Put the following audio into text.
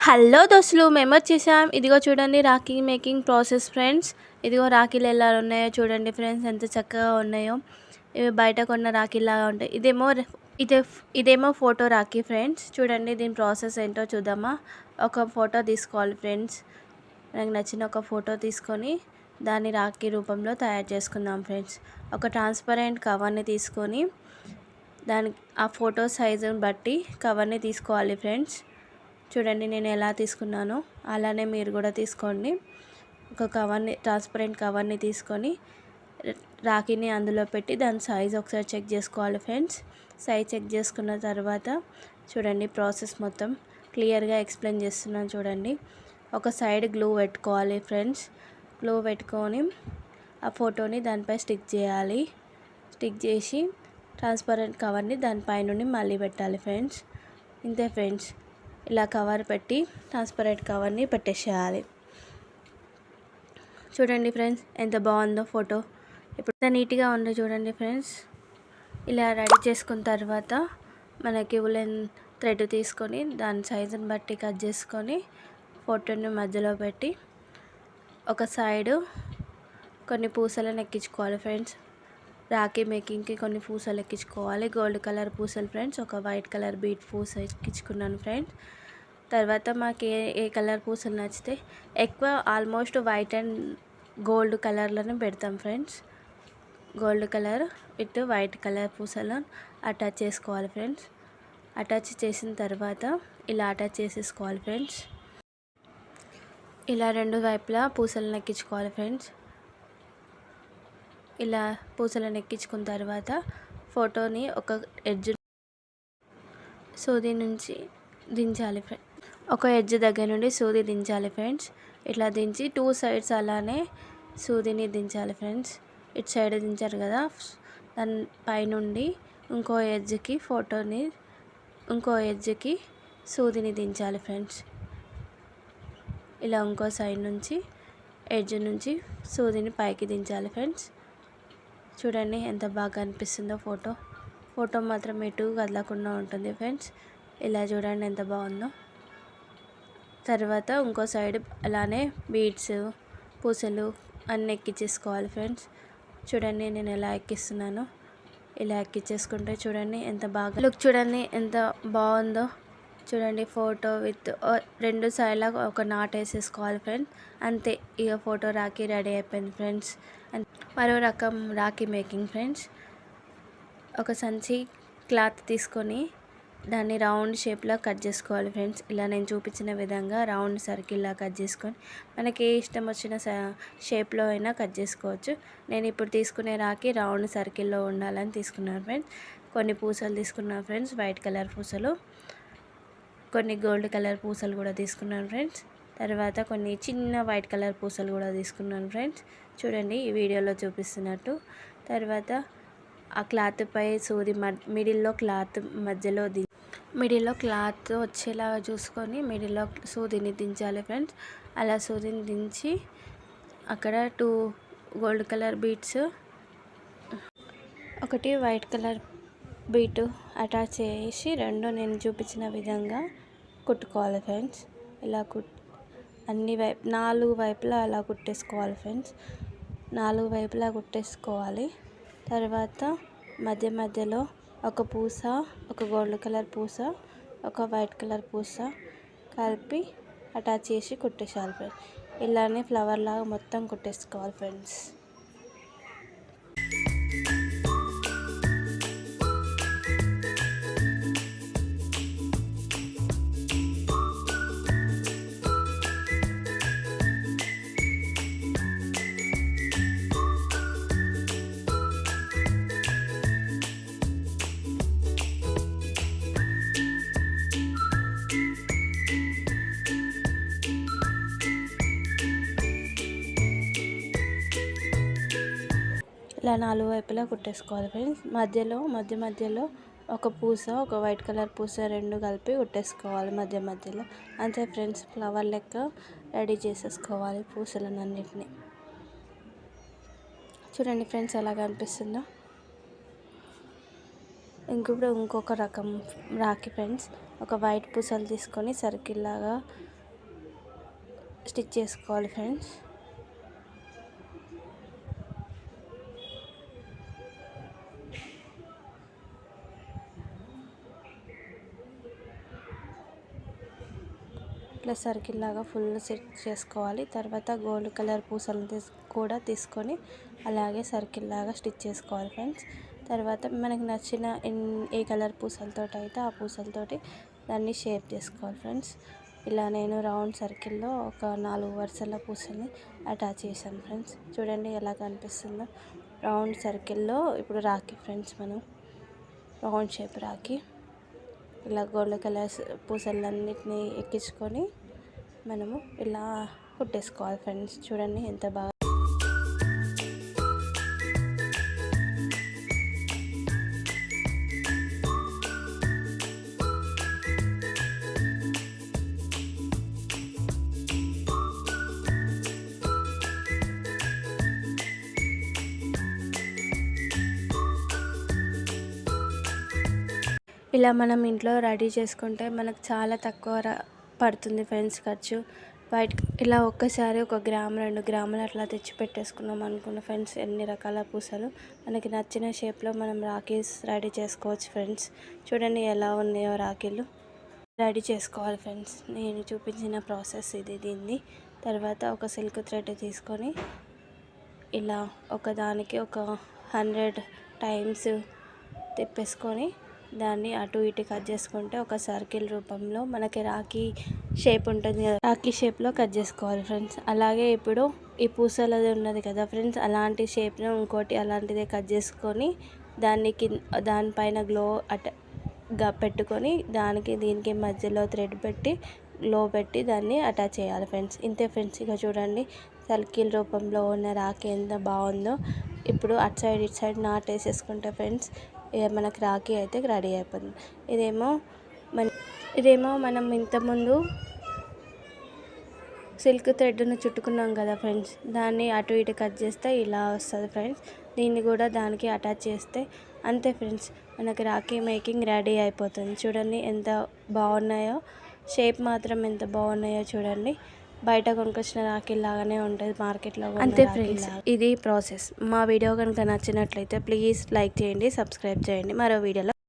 Hello దోస్తులు, మేమొచ్చేసాం. ఇదిగో చూడండి రాఖీ మేకింగ్ ప్రాసెస్ ఫ్రెండ్స్. ఇదిగో రాఖీలు ఎలా ఉన్నాయో చూడండి ఫ్రెండ్స్, ఎంత చక్కగా ఉన్నాయో. ఇవి బయట కొన్న రాఖీలాగా ఉంటాయి. ఇదేమో ఫోటో రాఖీ ఫ్రెండ్స్. చూడండి దీని ప్రాసెస్ ఏంటో చూద్దామా. ఒక ఫోటో తీసుకోవాలి ఫ్రెండ్స్. నాకు నచ్చిన ఒక ఫోటో తీసుకొని దాన్ని రాఖీ రూపంలో తయారు చేసుకుందాం ఫ్రెండ్స్. ఒక ట్రాన్స్పరెంట్ కవర్ని తీసుకొని దానికి ఆ ఫోటో సైజుని బట్టి కవర్ని తీసుకోవాలి ఫ్రెండ్స్. చూడండి నేను ఎలా తీసుకున్నానో అలానే మీరు కూడా తీసుకోండి. ఒక కవర్ని, ట్రాన్స్పరెంట్ కవర్ని తీసుకొని రాఖీని అందులో పెట్టి దాని సైజ్ ఒకసారి చెక్ చేసుకోవాలి ఫ్రెండ్స్. సైజ్ చెక్ చేసుకున్న తర్వాత చూడండి ప్రాసెస్ మొత్తం క్లియర్గా ఎక్స్ప్లెయిన్ చేస్తున్నాను చూడండి. ఒక సైడ్ గ్లూ పెట్టుకోవాలి ఫ్రెండ్స్. గ్లూ పెట్టుకొని ఆ ఫోటోని దానిపై స్టిక్ చేయాలి. స్టిక్ చేసి ట్రాన్స్పరెంట్ కవర్ని దానిపై నుండి మళ్ళీ పెట్టాలి ఫ్రెండ్స్. ఇంతే ఫ్రెండ్స్, ఇలా కవర్ పెట్టి ట్రాన్స్పరెంట్ కవర్ని పెట్టేసేయాలి. చూడండి ఫ్రెండ్స్ ఎంత బాగుందో ఫోటో. ఇప్పుడు ఎంత నీట్గా ఉందో చూడండి ఫ్రెండ్స్. ఇలా రెడీ చేసుకున్న తర్వాత మనకి ఉలెన్ థ్రెడ్ తీసుకొని దాని సైజుని బట్టి కట్ చేసుకొని ఫోటోని మధ్యలో పెట్టి ఒక సైడు కొన్ని పూసలను ఎక్కించుకోవాలి ఫ్రెండ్స్. రాఖీ మేకింగ్కి కొన్ని పూసలు ఎక్కించుకోవాలి. గోల్డ్ కలర్ పూసలు ఫ్రెండ్స్. ఒక వైట్ కలర్ బీట్ పూస ఎక్కించుకున్నాను ఫ్రెండ్స్. తర్వాత మాకు ఏ కలర్ పూసలు నచ్చితే ఎక్కువ ఆల్మోస్ట్ వైట్ అండ్ గోల్డ్ కలర్లను పెడతాం friends. Gold colour with white colour పూసలను అటాచ్ చేసుకోవాలి ఫ్రెండ్స్. అటాచ్ చేసిన తర్వాత ఇలా అటాచ్ చేసేసుకోవాలి ఫ్రెండ్స్. ఇలా రెండు వైపులా పూసలను ఎక్కించుకోవాలి ఫ్రెండ్స్. ఇలా పూసలను ఎక్కించుకున్న తర్వాత ఫోటోని ఒక ఎడ్జ్ సూది నుంచి దించాలి ఫ్రెండ్స్. ఒక ఎడ్జ్ దగ్గర నుండి సూది దించాలి ఫ్రెండ్స్. ఇట్లా దించి టూ సైడ్స్ అలానే సూదిని దించాలి ఫ్రెండ్స్. ఇటు సైడ్ దించారు కదా, దాని పైనుండి ఇంకో ఎడ్జ్కి సూదిని దించాలి ఫ్రెండ్స్. ఇలా ఇంకో సైడ్ నుంచి ఎడ్జ్ నుంచి సూదిని పైకి దించాలి ఫ్రెండ్స్. చూడండి ఎంత బాగా అనిపిస్తుందో ఫోటో మాత్రం ఎటు కదలకుండా ఉంటుంది ఫ్రెండ్స్. ఇలా చూడండి ఎంత బాగుందో. తర్వాత ఇంకో సైడ్ అలానే బీడ్స్, పూసలు అన్నీ ఎక్కించేసుకోవాలి ఫ్రెండ్స్. చూడండి నేను ఎలా ఎక్కిస్తున్నానో. ఇలా ఎక్కించేసుకుంటే చూడండి ఎంత బాగా లుక్ చూడండి ఎంత బాగుందో. చూడండి ఫోటో విత్ రెండు సైడ్లా ఒక నాట్ వేసేసుకోవాలి ఫ్రెండ్స్. అంతే, ఇక ఫోటో రాఖీ రెడీ అయిపోయింది ఫ్రెండ్స్. మరో రకం రాఖీ మేకింగ్ ఫ్రెండ్స్. ఒక సంచి క్లాత్ తీసుకొని దాన్ని రౌండ్ షేప్లో కట్ చేసుకోవాలి ఫ్రెండ్స్. ఇలా నేను చూపించిన విధంగా రౌండ్ సర్కిల్లా కట్ చేసుకొని మనకి ఏ ఇష్టం వచ్చిన షేప్లో అయినా కట్ చేసుకోవచ్చు. నేను ఇప్పుడు తీసుకునే రాఖీ రౌండ్ సర్కిల్లో ఉండాలని తీసుకున్నాను ఫ్రెండ్స్. కొన్ని పూసలు తీసుకున్నాను ఫ్రెండ్స్, వైట్ కలర్ పూసలు. కొన్ని గోల్డ్ కలర్ పూసలు కూడా తీసుకున్నాను ఫ్రెండ్స్. తర్వాత కొన్ని చిన్న వైట్ కలర్ పూసలు కూడా తీసుకున్నాను ఫ్రెండ్స్. చూడండి ఈ వీడియోలో చూపిస్తున్నట్టు. తర్వాత ఆ క్లాత్ పై సూది మిడిల్లో క్లాత్ వచ్చేలాగా చూసుకొని మిడిల్లో సూదిని దించాలి ఫ్రెండ్స్. అలా సూదిని దించి అక్కడ 2 గోల్డ్ కలర్ బీడ్స్, ఒకటి వైట్ కలర్ బీటు అటాచ్ చేసి రెండు నేను చూపించిన విధంగా కుట్టుకోవాలి ఫ్రెండ్స్. ఇలా అన్ని 4 వైపులా అలా కుట్టేసుకోవాలి ఫ్రెండ్స్. 4 వైపులా కుట్టేసుకోవాలి. తర్వాత మధ్యలో ఒక పూస, ఒక గోల్డ్ కలర్ పూస, ఒక వైట్ కలర్ పూస కలిపి అటాచ్ చేసి కుట్టేసేయాలి ఫ్రెండ్స్. ఇలానే ఫ్లవర్ లాగా మొత్తం కుట్టేసుకోవాలి ఫ్రెండ్స్. ఇలా 4 వైపులా కుట్టేసుకోవాలి ఫ్రెండ్స్. మధ్యలో ఒక పూస, ఒక వైట్ కలర్ పూస రెండు కలిపి కుట్టేసుకోవాలి మధ్యలో. అంతే ఫ్రెండ్స్, ఫ్లవర్ లెక్క రెడీ చేసేసుకోవాలి పూసలన్నిటిని. చూడండి ఫ్రెండ్స్ ఎలా కనిపిస్తుందో. ఇంకొక రకం రాఖీ ఫ్రెండ్స్. ఒక వైట్ పూసలు తీసుకొని సర్కిల్ లాగా స్టిచ్ చేసుకోవాలి ఫ్రెండ్స్. ఇట్లా సర్కిల్ లాగా ఫుల్ సెట్ చేసుకోవాలి. తర్వాత గోల్డ్ కలర్ పూసలు కూడా తీసుకొని అలాగే సర్కిల్ లాగా స్టిచ్ చేసుకోవాలి ఫ్రెండ్స్. తర్వాత మనకి నచ్చిన ఏ కలర్ పూసలతో అయితే ఆ పూసలతోటి దాన్ని షేప్ చేసుకోవాలి ఫ్రెండ్స్. ఇలా నేను రౌండ్ సర్కిల్లో ఒక 4 వరుసల పూసల్ని అటాచ్ చేశాను ఫ్రెండ్స్. చూడండి ఎలా కనిపిస్తుందో. రౌండ్ సర్కిల్లో ఇప్పుడు రాఖీ ఫ్రెండ్స్, మనం రౌండ్ షేప్ రాఖీ ఇలా గోల్డ్ కలర్స్ పూసలన్నిటిని ఎక్కించుకొని మనము ఇలా కుట్టేసుకోవాలి ఫ్రెండ్స్. చూడండి ఎంత బాగా. ఇలా మనం ఇంట్లో రెడీ చేసుకుంటే మనకు చాలా తక్కువ పడుతుంది ఫ్రెండ్స్ ఖర్చు. బయట ఇలా ఒక్కసారి 1 గ్రామ్ 2 గ్రాములు అట్లా తెచ్చి పెట్టేసుకున్నాం అనుకున్న ఫ్రెండ్స్, ఎన్ని రకాల పూసలు మనకి నచ్చిన షేప్లో మనం రాఖీస్ రెడీ చేసుకోవచ్చు ఫ్రెండ్స్. చూడండి ఎలా ఉన్నాయో రాఖీలు. రెడీ చేసుకోవాలి ఫ్రెండ్స్. నేను చూపించిన ప్రాసెస్ ఇది. దీన్ని తర్వాత ఒక సిల్క్ థ్రెడ్ తీసుకొని ఇలా ఒకదానికి ఒక 100 టైమ్స్ తిప్పేసుకొని దాన్ని అటు ఇటు కట్ చేసుకుంటే ఒక సర్కిల్ రూపంలో మనకి రాఖీ షేప్ ఉంటుంది కదా, రాఖీ షేప్లో కట్ చేసుకోవాలి ఫ్రెండ్స్. అలాగే ఇప్పుడు ఈ పూసలది ఉన్నది కదా ఫ్రెండ్స్, అలాంటి షేప్లో ఇంకోటి అలాంటిదే కట్ చేసుకొని దానిపైన గ్లో పెట్టుకొని దీనికి మధ్యలో థ్రెడ్ పెట్టి గ్లో పెట్టి దాన్ని అటాచ్ చేయాలి ఫ్రెండ్స్. ఇంతే ఫ్రెండ్స్. ఇక చూడండి సర్కిల్ రూపంలో ఉన్న రాఖీ ఎంత బాగుందో. ఇప్పుడు అటు సైడ్ ఇటు సైడ్ నాట్ వేసేసుకుంటే ఫ్రెండ్స్ మనకి రాఖీ అయితే రెడీ అయిపోతుంది. ఇదేమో మనం ఇంతకుముందు సిల్క్ థ్రెడ్ను చుట్టుకున్నాం కదా ఫ్రెండ్స్, దాన్ని అటు ఇటు కట్ చేస్తే ఇలా వస్తుంది ఫ్రెండ్స్. దీన్ని కూడా దానికి అటాచ్ చేస్తే అంతే ఫ్రెండ్స్, మనకి రాఖీ మేకింగ్ రెడీ అయిపోతుంది. చూడండి ఎంత బాగున్నాయో, షేప్ మాత్రం ఎంత బాగున్నాయో చూడండి. బయట కొనుకొచ్చిన రాఖీ లాగానే ఉంటుంది మార్కెట్లో. అంతే ఫ్రెండ్స్, ఇది ప్రాసెస్. మా వీడియో కనుక నచ్చినట్లయితే ప్లీజ్ లైక్ చేయండి, సబ్స్క్రైబ్ చేయండి. మరో వీడియోలో